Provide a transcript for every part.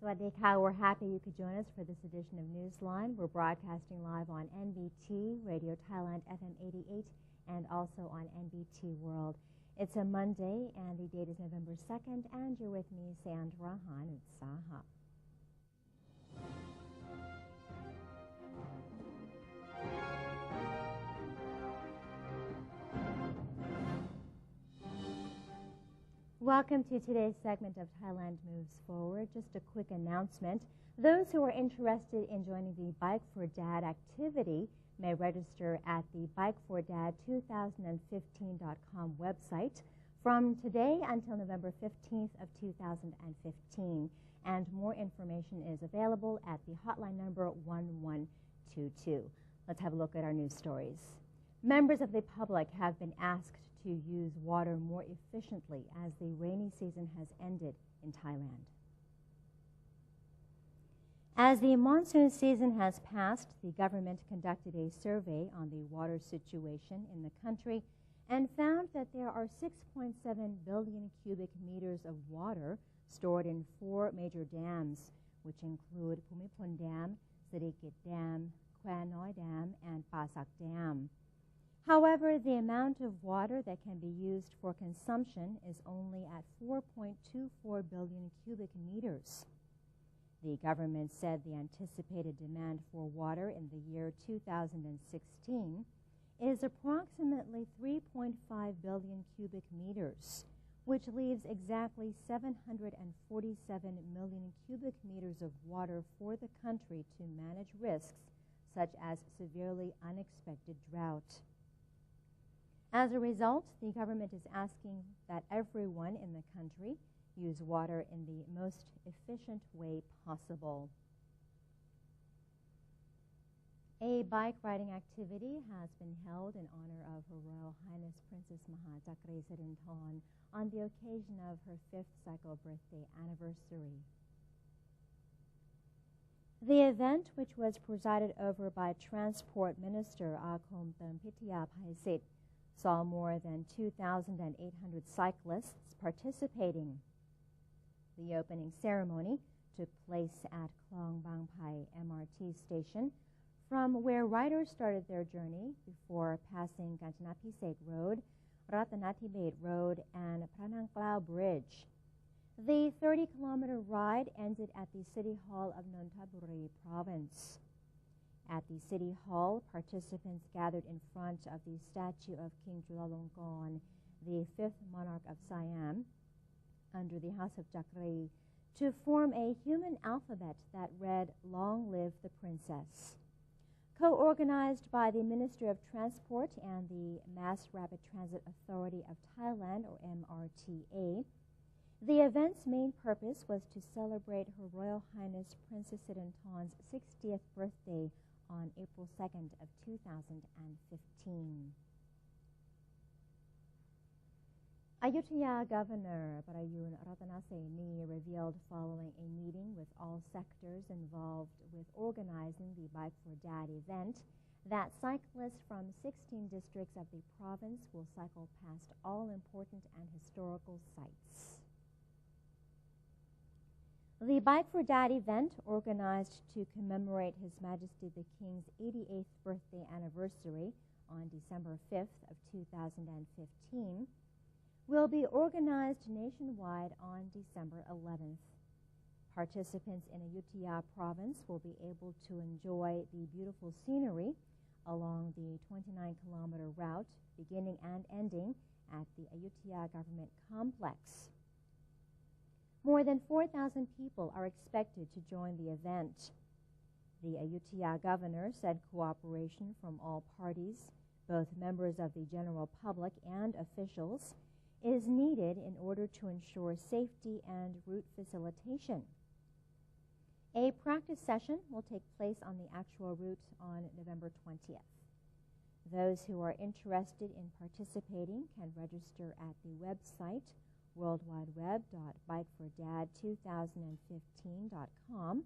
Swadika, we're happy you could join us for this edition of Newsline. We're broadcasting live on NBT, Radio Thailand FM 88, and also on NBT World. It's a Monday, and the date is November 2nd, and you're with me, Sandra Hanutsaha. Welcome to today's segment of Thailand Moves Forward. Just a quick announcement. Those who are interested in joining the Bike for Dad activity may register at the bikeForDad2015.com website from today until November 15th of 2015. And more information is available at the hotline number 1122. Let's have a look at our news stories. Members of the public have been asked to use water more efficiently as the rainy season has ended in Thailand. As the monsoon season has passed, the government conducted a survey on the water situation in the country and found that there are 6.7 billion cubic meters of water stored in 4 major dams, which include Pumipon Dam, Sirikit Dam, Kwan Noi Dam, and Pasak Dam. However, the amount of water that can be used for consumption is only at 4.24 billion cubic meters. The government said the anticipated demand for water in the year 2016 is approximately 3.5 billion cubic meters, which leaves exactly 747 million cubic meters of water for the country to manage risks such as severely unexpected drought. As a result, the government is asking that everyone in the country use water in the most efficient way possible. A bike riding activity has been held in honor of Her Royal Highness Princess Maha Chakri Sirinthorn on the occasion of her 5th cycle birthday anniversary. The event, which was presided over by Transport Minister Akom Thempithya Phaisit, saw more than 2,800 cyclists participating. The opening ceremony took place at Klong Bang Pai MRT station, from where riders started their journey before passing Kanchanabhisek Road, Ratanatibet Road, and Pranang Klao Bridge. The 30-kilometer ride ended at the City Hall of Nonthaburi Province. At the City Hall, participants gathered in front of the statue of King Chulalongkorn, the 5th monarch of Siam, under the House of Chakri, to form a human alphabet that read, "Long live the Princess." Co-organized by the Ministry of Transport and the Mass Rapid Transit Authority of Thailand, or MRTA, the event's main purpose was to celebrate Her Royal Highness Princess Sirinthorn's 60th birthday on April 2nd of 2015. Ayutthaya Governor Parayun Ratanaseni revealed following a meeting with all sectors involved with organizing the Bike for Dad event that cyclists from 16 districts of the province will cycle past all important and historical sites. The Bike for Dad event, organized to commemorate His Majesty the King's 88th birthday anniversary on December 5th of 2015, will be organized nationwide on December 11th. Participants in Ayutthaya province will be able to enjoy the beautiful scenery along the 29-kilometer route beginning and ending at the Ayutthaya Government Complex. More than 4,000 people are expected to join the event. The Ayutthaya governor said cooperation from all parties, both members of the general public and officials, is needed in order to ensure safety and route facilitation. A practice session will take place on the actual route on November 20th. Those who are interested in participating can register at the website worldwideweb.bikefordad2015.com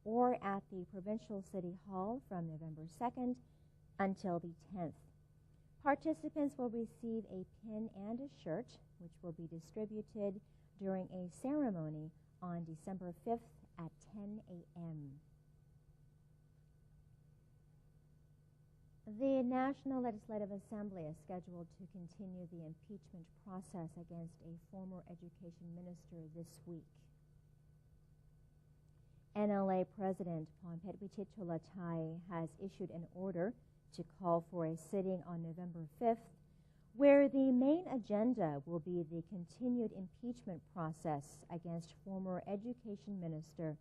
or at the Provincial City Hall from November 2nd until the 10th. Participants will receive a pin and a shirt, which will be distributed during a ceremony on December 5th at 10 a.m. The National Legislative Assembly is scheduled to continue the impeachment process against a former education minister this week. NLA President Phongphet Cholachai has issued an order to call for a sitting on November 5th, where the main agenda will be the continued impeachment process against former education minister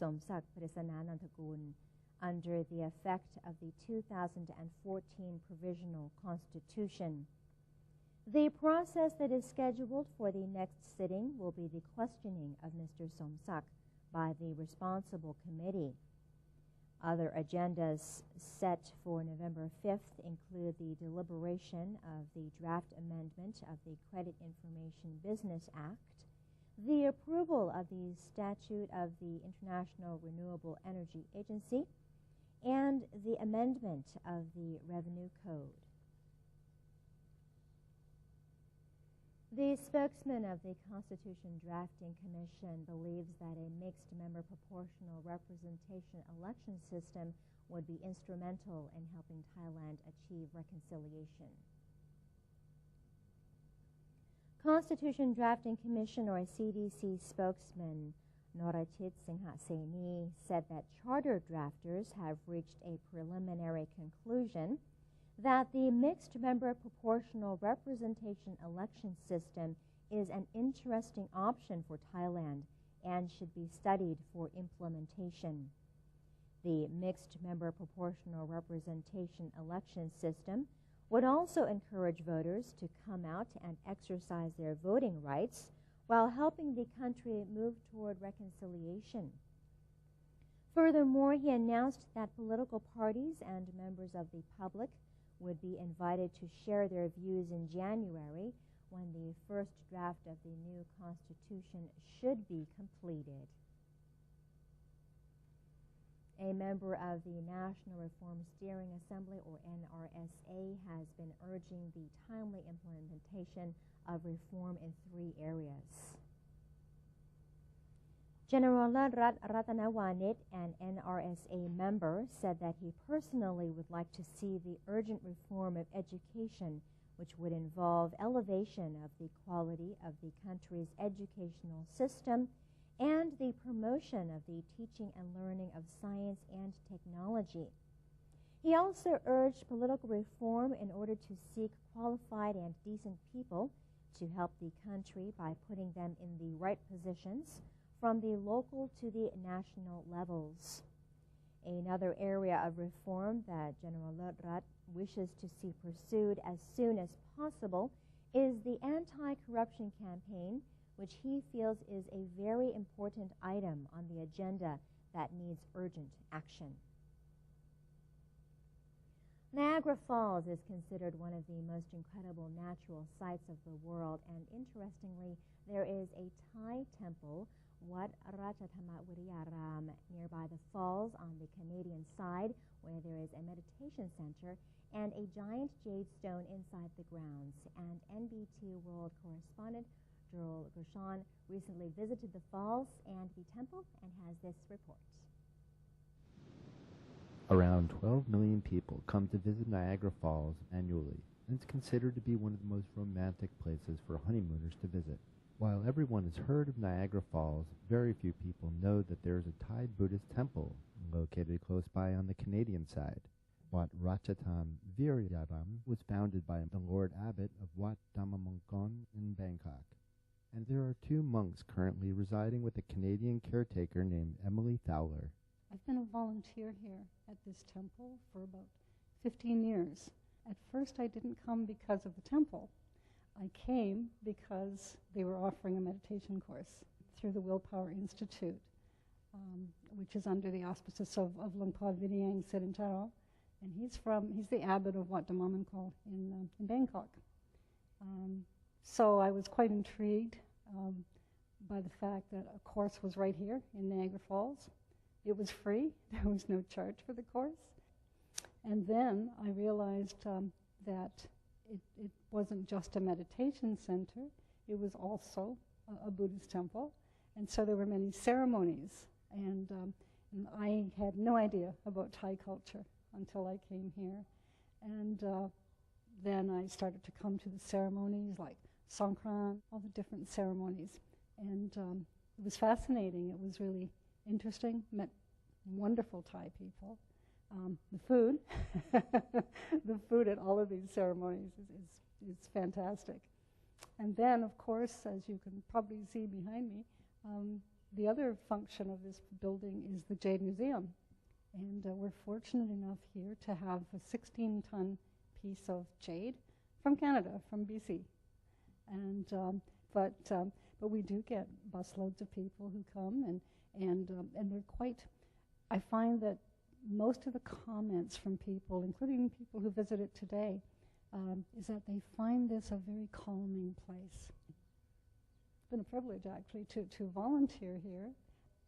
Somsak Prasanananthagoon under the effect of the 2014 Provisional Constitution. The process that is scheduled for the next sitting will be the questioning of Mr. Somsak by the responsible committee. Other agendas set for November 5th include the deliberation of the draft amendment of the Credit Information Business Act, the approval of the statute of the International Renewable Energy Agency, and the amendment of the Revenue Code. The spokesman of the Constitution Drafting Commission believes that a mixed-member proportional representation election system would be instrumental in helping Thailand achieve reconciliation. Constitution Drafting Commission, or CDC spokesman Norachit Singhaseni, said that charter drafters have reached a preliminary conclusion that the mixed-member proportional representation election system is an interesting option for Thailand and should be studied for implementation. The mixed-member proportional representation election system would also encourage voters to come out and exercise their voting rights while helping the country move toward reconciliation. Furthermore, he announced that political parties and members of the public would be invited to share their views in January when the first draft of the new constitution should be completed. A member of the National Reform Steering Assembly, or NRSA, has been urging the timely implementation of reform in 3 areas. General Rat Ratanawanit, an NRSA member, said that he personally would like to see the urgent reform of education, which would involve elevation of the quality of the country's educational system and the promotion of the teaching and learning of science and technology. He also urged political reform in order to seek qualified and decent people to help the country by putting them in the right positions from the local to the national levels. Another area of reform that General Rat wishes to see pursued as soon as possible is the anti-corruption campaign, which he feels is a very important item on the agenda that needs urgent action. Niagara Falls is considered one of the most incredible natural sights of the world, and interestingly, there is a Thai temple, Wat Ratchathama Wiriyaram, nearby the falls on the Canadian side, where there is a meditation center and a giant jade stone inside the grounds. And NBT World correspondent Joel Gershon recently visited the falls and the temple and has this report. Around 12 million people come to visit Niagara Falls annually, and it's considered to be one of the most romantic places for honeymooners to visit. While everyone has heard of Niagara Falls, very few people know that there is a Thai Buddhist temple located close by on the Canadian side. Wat Ratchatham Viriyaram was founded by the Lord Abbot of Wat Dhammamongkon in Bangkok. And there are 2 monks currently residing with a Canadian caretaker named Emily Fowler. I've been a volunteer here at this temple for about 15 years. At first I didn't come because of the temple. I came because they were offering a meditation course through the Willpower Institute, which is under the auspices of Lungpa Vinyang Serintaro, and he's the abbot of Wat Dhammamongkon in Bangkok. So I was quite intrigued by the fact that a course was right here in Niagara Falls. It was free. There was no charge for the course. And then I realized that it wasn't just a meditation center. It was also a Buddhist temple. And so there were many ceremonies. And I had no idea about Thai culture until I came here. And then I started to come to the ceremonies like Songkran, all the different ceremonies. And it was fascinating. It was really interesting. Met wonderful Thai people. The food, the food at all of these ceremonies is fantastic. And then, of course, as you can probably see behind me, the other function of this building is the Jade Museum. And we're fortunate enough here to have a 16-ton piece of jade from Canada, from BC. And but we do get busloads of people who come, and they're quite. I find that most of the comments from people, including people who visit it today, is that they find this a very calming place. It's been a privilege, actually, to volunteer here.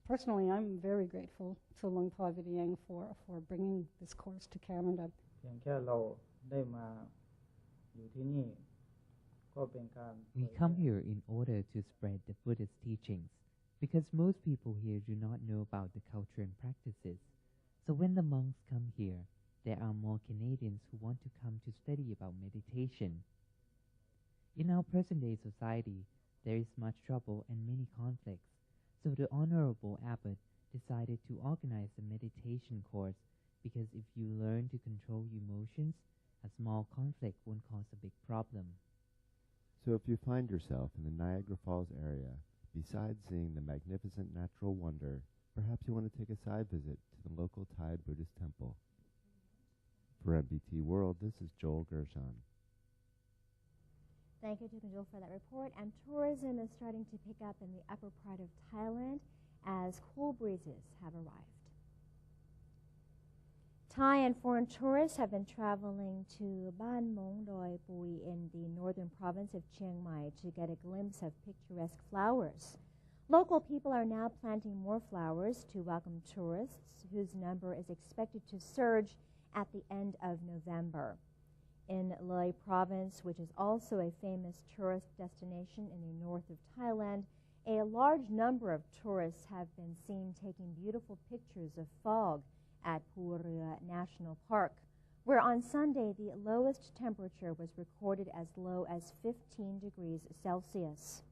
Personally, I'm very grateful to Luang Por Vidieng for bringing this course to Canada. We come here in order to spread the Buddhist teachings, because most people here do not know about the culture and practices. So when the monks come here, there are more Canadians who want to come to study about meditation. In our present-day society, there is much trouble and many conflicts. So the Honorable Abbot decided to organize a meditation course, because if you learn to control emotions, a small conflict won't cause a big problem. So if you find yourself in the Niagara Falls area, besides seeing the magnificent natural wonder, perhaps you want to take a side visit to the local Thai Buddhist temple. For MBT World, this is Joel Gershon. Thank you to Joel for that report. And tourism is starting to pick up in the upper part of Thailand as cool breezes have arrived. Thai and foreign tourists have been traveling to Ban Mong Doi Bui in the northern province of Chiang Mai to get a glimpse of picturesque flowers. Local people are now planting more flowers to welcome tourists, whose number is expected to surge at the end of November. In Loi province, which is also a famous tourist destination in the north of Thailand, a large number of tourists have been seen taking beautiful pictures of fog at Purua National Park, where on Sunday the lowest temperature was recorded as low as 15 degrees Celsius.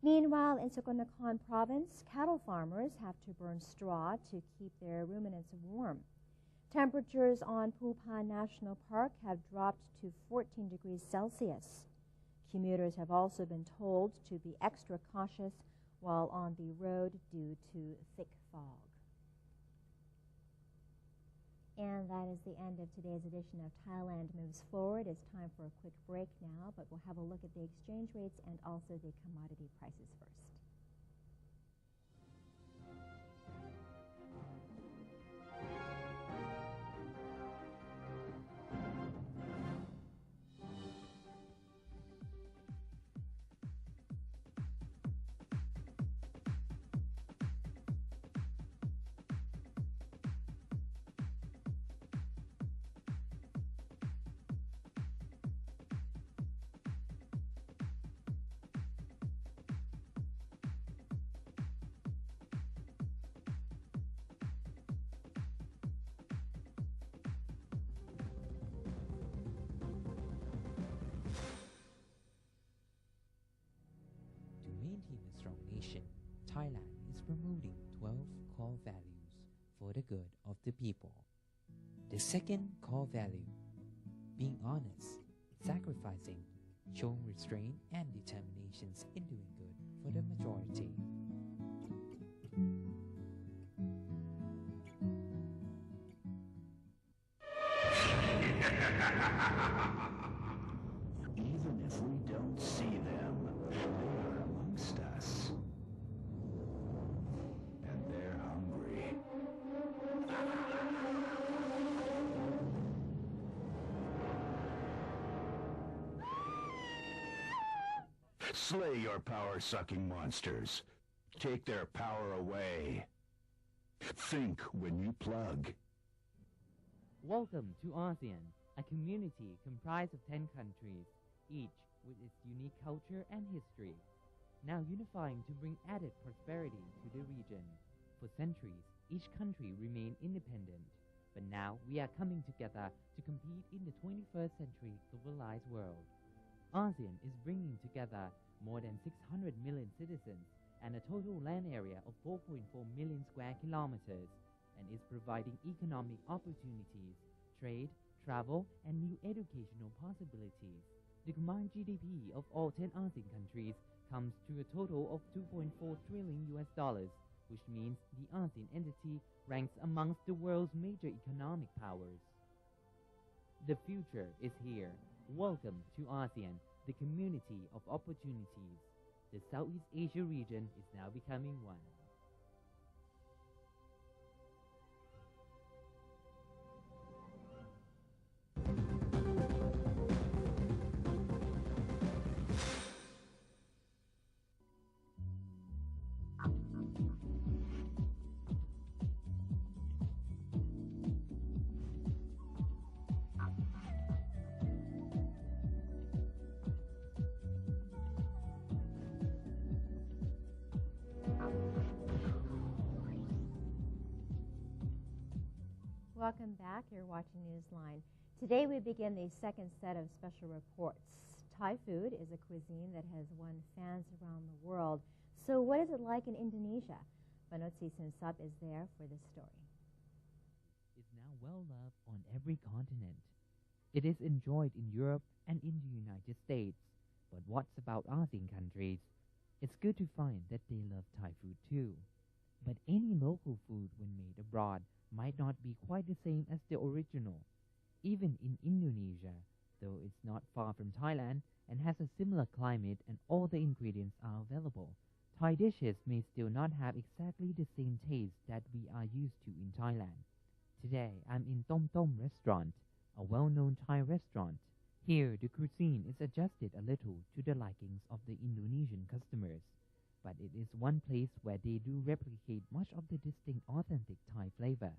Meanwhile, in Sakonnakhon province, cattle farmers have to burn straw to keep their ruminants warm. Temperatures on Phupan National Park have dropped to 14 degrees Celsius. Commuters have also been told to be extra cautious while on the road due to thick fog. And that is the end of today's edition of Thailand Moves Forward. It's time for a quick break now, but we'll have a look at the exchange rates and also the commodity prices first. Thailand is promoting 12 core values for the good of the people. The second core value, being honest, sacrificing, showing restraint and determinations in doing good for the majority. Even if we don't see them, they are amongst us. And they're hungry. Slay your power-sucking monsters. Take their power away. Think when you plug. Welcome to ASEAN, a community comprised of 10 countries, each with its unique culture and history. now unifying to bring added prosperity to the region. For centuries, each country remained independent, but now we are coming together to compete in the 21st century globalized world. ASEAN is bringing together more than 600 million citizens and a total land area of 4.4 million square kilometers, and is providing economic opportunities, trade, travel, and new educational possibilities. The combined GDP of all 10 ASEAN countries comes to a total of $2.4 trillion, which means the ASEAN entity ranks amongst the world's major economic powers. The future is here. Welcome to ASEAN, the community of opportunities. The Southeast Asia region is now becoming one. Welcome back. You're watching Newsline. Today we begin the second set of special reports. Thai food is a cuisine that has won fans around the world. So what is it like in Indonesia? Banotsi Sinsap is there for this story. It's now well loved on every continent. It is enjoyed in Europe and in the United States. But what's about ASEAN countries? It's good to find that they love Thai food too. But any local food when made abroad might not be quite the same as the original. Even in Indonesia, though it's not far from Thailand and has a similar climate and all the ingredients are available, Thai dishes may still not have exactly the same taste that we are used to in Thailand. Today, I'm in Tom Tom restaurant, a well-known Thai restaurant. Here, the cuisine is adjusted a little to the likings of the Indonesian customers, but it is one place where they do replicate much of the distinct authentic Thai flavor.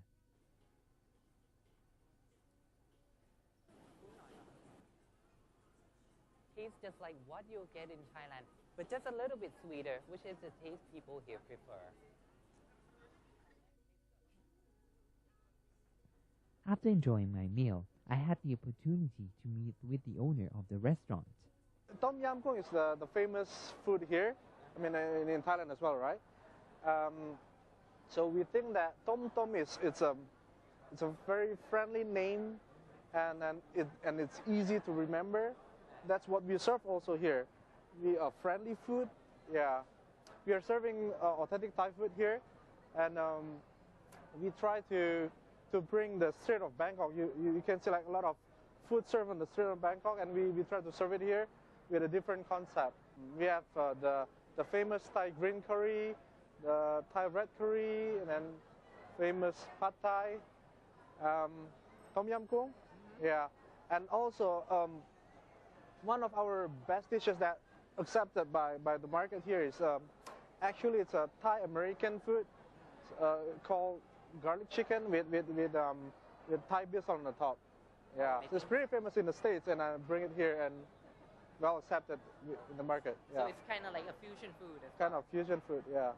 Tastes just like what you'll get in Thailand, but just a little bit sweeter, which is the taste people here prefer. After enjoying my meal, I had the opportunity to meet with the owner of the restaurant. Tom Yam Goong is the famous food here. I mean, in Thailand as well, right? So we think that Tom Tom it's a very friendly name, and it's easy to remember. That's what we serve also here. We are friendly food. Yeah, we are serving authentic Thai food here, and we try to bring the street of Bangkok. You can see like a lot of food served on the street of Bangkok, and we try to serve it here with a different concept. We have the famous Thai green curry, the Thai red curry, and then famous pad Thai, Tom Yam Goong. Yeah, and also one of our best dishes that accepted by the market here is actually it's a Thai American food called garlic chicken with Thai bits on the top. Yeah, it's pretty famous in the States, and I bring it here and well accepted in the market. Yeah. So it's kind of like a fusion food. Kind of fusion food, yeah.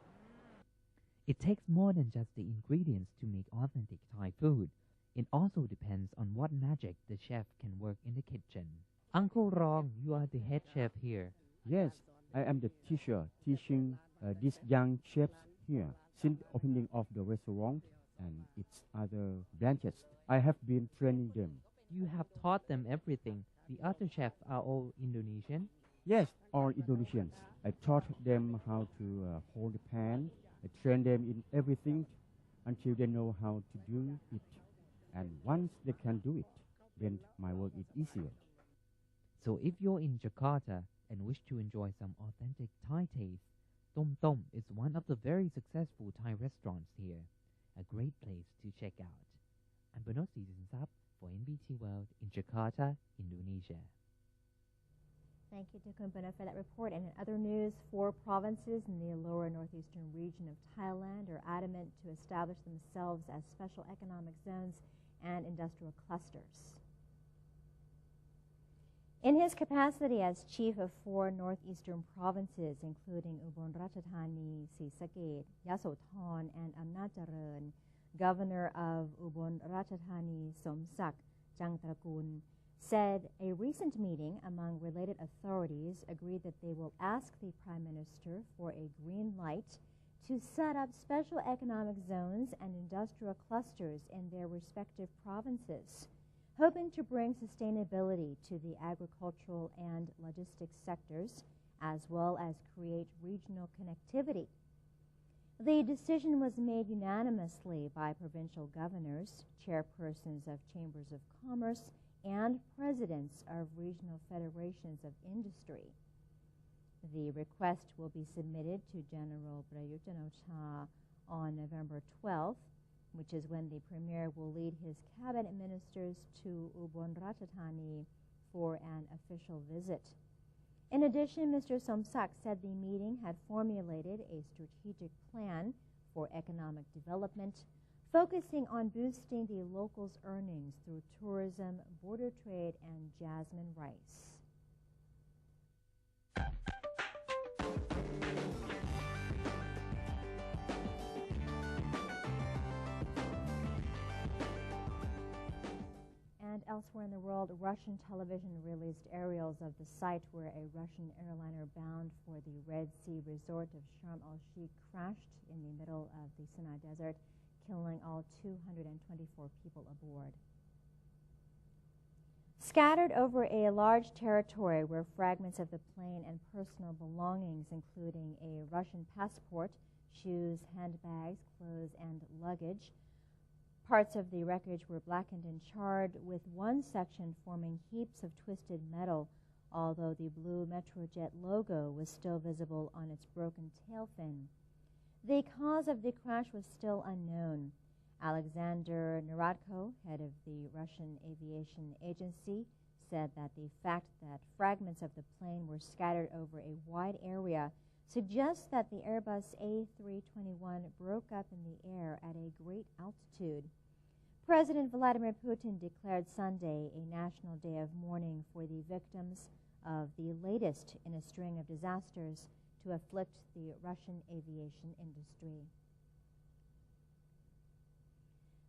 It takes more than just the ingredients to make authentic Thai food. It also depends on what magic the chef can work in the kitchen. Uncle Rong, you are the head chef here. Yes, I am the teacher teaching these young chefs here since the opening of the restaurant and its other branches. I have been training them. You have taught them everything. The other chefs are all Indonesian? Yes, all Indonesians. I taught them how to hold the pan. I train them in everything until they know how to do it. And once they can do it, then my work is easier. So if you're in Jakarta and wish to enjoy some authentic Thai taste, Tom Tom is one of the very successful Thai restaurants here. A great place to check out. I'm Banotsi Sinsap for NBT World in Jakarta, Indonesia. Thank you to Kumpana for that report. And in other news, 4 provinces in the lower northeastern region of Thailand are adamant to establish themselves as special economic zones and industrial clusters. In his capacity as chief of 4 northeastern provinces, including Ubon Ratchathani, Srisakhet, Yasothon, and Amnacharan, Governor of Ubon Ratchathani, Somsak Jangtrakul, said a recent meeting among related authorities agreed that they will ask the Prime Minister for a green light to set up special economic zones and industrial clusters in their respective provinces, hoping to bring sustainability to the agricultural and logistics sectors, as well as create regional connectivity. The decision was made unanimously by provincial governors, chairpersons of chambers of commerce, and presidents of regional federations of industry. The request will be submitted to General Prayut Chan-o-cha on November 12th, which is when the Premier will lead his cabinet ministers to Ubon Ratchathani for an official visit. In addition, Mr. Somsak said the meeting had formulated a strategic plan for economic development, focusing on boosting the locals' earnings through tourism, border trade, and jasmine rice. And elsewhere in the world, Russian television released aerials of the site where a Russian airliner bound for the Red Sea resort of Sharm el-Sheikh crashed in the middle of the Sinai Desert, killing all 224 people aboard. Scattered over a large territory were fragments of the plane and personal belongings, including a Russian passport, shoes, handbags, clothes, and luggage. Parts of the wreckage were blackened and charred, with one section forming heaps of twisted metal, although the blue Metrojet logo was still visible on its broken tail fin. The cause of the crash was still unknown. Alexander Neradko, head of the Russian Aviation Agency, said that the fact that fragments of the plane were scattered over a wide area suggests that the Airbus A321 broke up in the air at a great altitude. President Vladimir Putin declared Sunday a national day of mourning for the victims of the latest in a string of disasters to afflict the Russian aviation industry.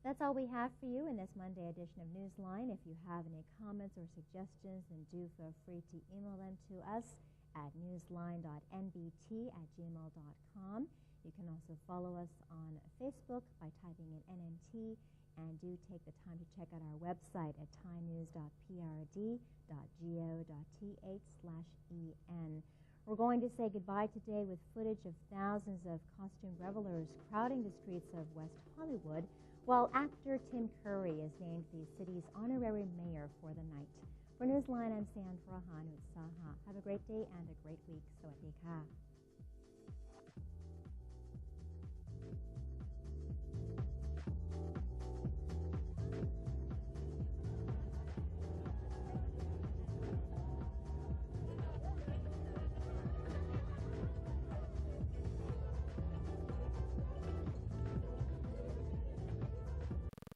That's all we have for you in this Monday edition of Newsline. If you have any comments or suggestions, then do feel free to email them to us at newsline.nbt@gmail.com. You can also follow us on Facebook by typing in NNT, and do take the time to check out our website at thainews.prd.go.th/en. We're going to say goodbye today with footage of thousands of costume revelers crowding the streets of West Hollywood, while actor Tim Curry is named the city's honorary mayor for the night. For Newsline, I'm San Frahan with Saha. Have a great day and a great week. Sawadee ka.